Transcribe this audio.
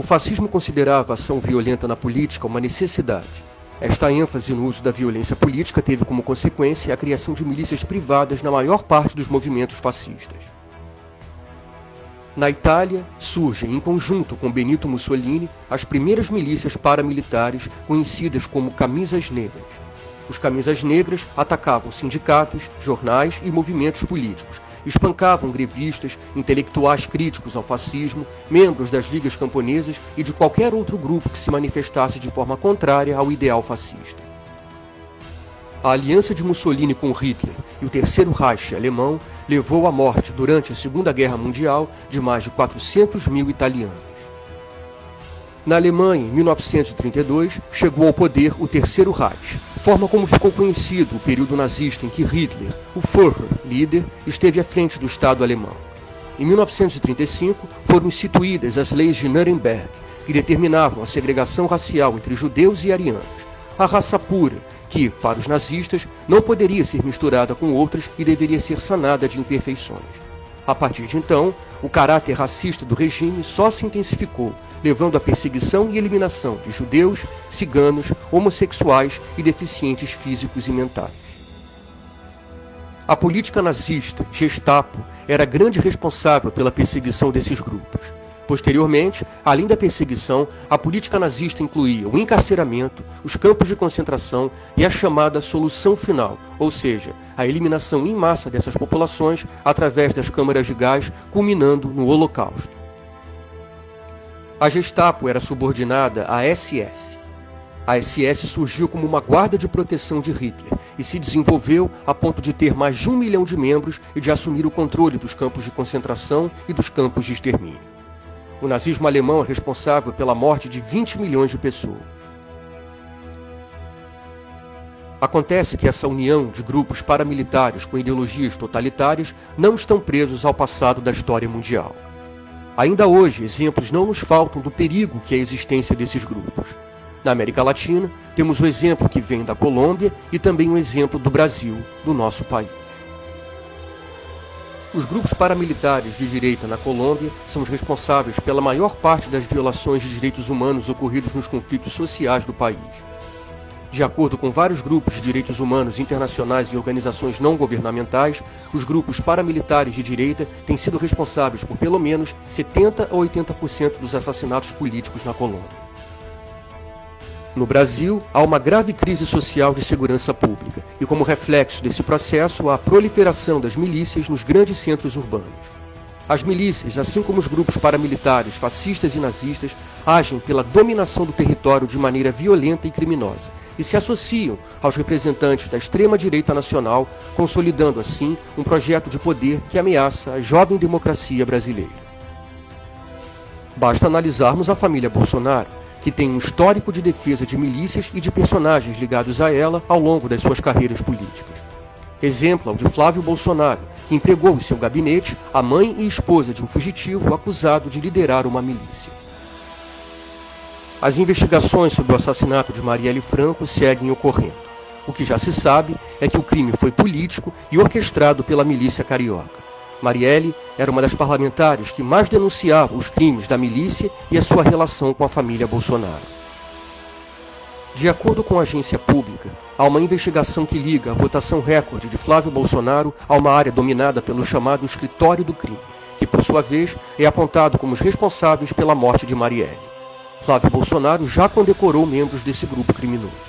fascismo considerava a ação violenta na política uma necessidade. Esta ênfase no uso da violência política teve como consequência a criação de milícias privadas na maior parte dos movimentos fascistas. Na Itália, surgem, em conjunto com Benito Mussolini, as primeiras milícias paramilitares conhecidas como Camisas Negras. Os Camisas Negras atacavam sindicatos, jornais e movimentos políticos, espancavam grevistas, intelectuais críticos ao fascismo, membros das ligas camponesas e de qualquer outro grupo que se manifestasse de forma contrária ao ideal fascista. A aliança de Mussolini com Hitler e o Terceiro Reich alemão levou à morte, durante a Segunda Guerra Mundial, de mais de 400 mil italianos. Na Alemanha, em 1932, chegou ao poder o Terceiro Reich, forma como ficou conhecido o período nazista em que Hitler, o Führer, líder, esteve à frente do Estado alemão. Em 1935, foram instituídas as leis de Nuremberg, que determinavam a segregação racial entre judeus e arianos, a raça pura, que, para os nazistas, não poderia ser misturada com outras e deveria ser sanada de imperfeições. A partir de então, o caráter racista do regime só se intensificou, levando à perseguição e eliminação de judeus, ciganos, homossexuais e deficientes físicos e mentais. A política nazista, Gestapo, era grande responsável pela perseguição desses grupos. Posteriormente, além da perseguição, a política nazista incluía o encarceramento, os campos de concentração e a chamada solução final, ou seja, a eliminação em massa dessas populações através das câmaras de gás, culminando no Holocausto. A Gestapo era subordinada à SS. A SS surgiu como uma guarda de proteção de Hitler e se desenvolveu a ponto de ter mais de 1 milhão de membros e de assumir o controle dos campos de concentração e dos campos de extermínio. O nazismo alemão é responsável pela morte de 20 milhões de pessoas. Acontece que essa união de grupos paramilitares com ideologias totalitárias não estão presos ao passado da história mundial. Ainda hoje, exemplos não nos faltam do perigo que é a existência desses grupos. Na América Latina, temos o exemplo que vem da Colômbia e também o exemplo do Brasil, do nosso país. Os grupos paramilitares de direita na Colômbia são os responsáveis pela maior parte das violações de direitos humanos ocorridos nos conflitos sociais do país. De acordo com vários grupos de direitos humanos internacionais e organizações não governamentais, os grupos paramilitares de direita têm sido responsáveis por pelo menos 70 a 80% dos assassinatos políticos na Colômbia. No Brasil, há uma grave crise social de segurança pública e, como reflexo desse processo, há a proliferação das milícias nos grandes centros urbanos. As milícias, assim como os grupos paramilitares, fascistas e nazistas, agem pela dominação do território de maneira violenta e criminosa e se associam aos representantes da extrema-direita nacional, consolidando assim um projeto de poder que ameaça a jovem democracia brasileira. Basta analisarmos a família Bolsonaro, que tem um histórico de defesa de milícias e de personagens ligados a ela ao longo das suas carreiras políticas. Exemplo ao de Flávio Bolsonaro, que empregou em seu gabinete a mãe e esposa de um fugitivo acusado de liderar uma milícia. As investigações sobre o assassinato de Marielle Franco seguem ocorrendo. O que já se sabe é que o crime foi político e orquestrado pela milícia carioca. Marielle era uma das parlamentares que mais denunciava os crimes da milícia e a sua relação com a família Bolsonaro. De acordo com a agência pública, há uma investigação que liga a votação recorde de Flávio Bolsonaro a uma área dominada pelo chamado escritório do crime, que por sua vez é apontado como os responsáveis pela morte de Marielle. Flávio Bolsonaro já condecorou membros desse grupo criminoso.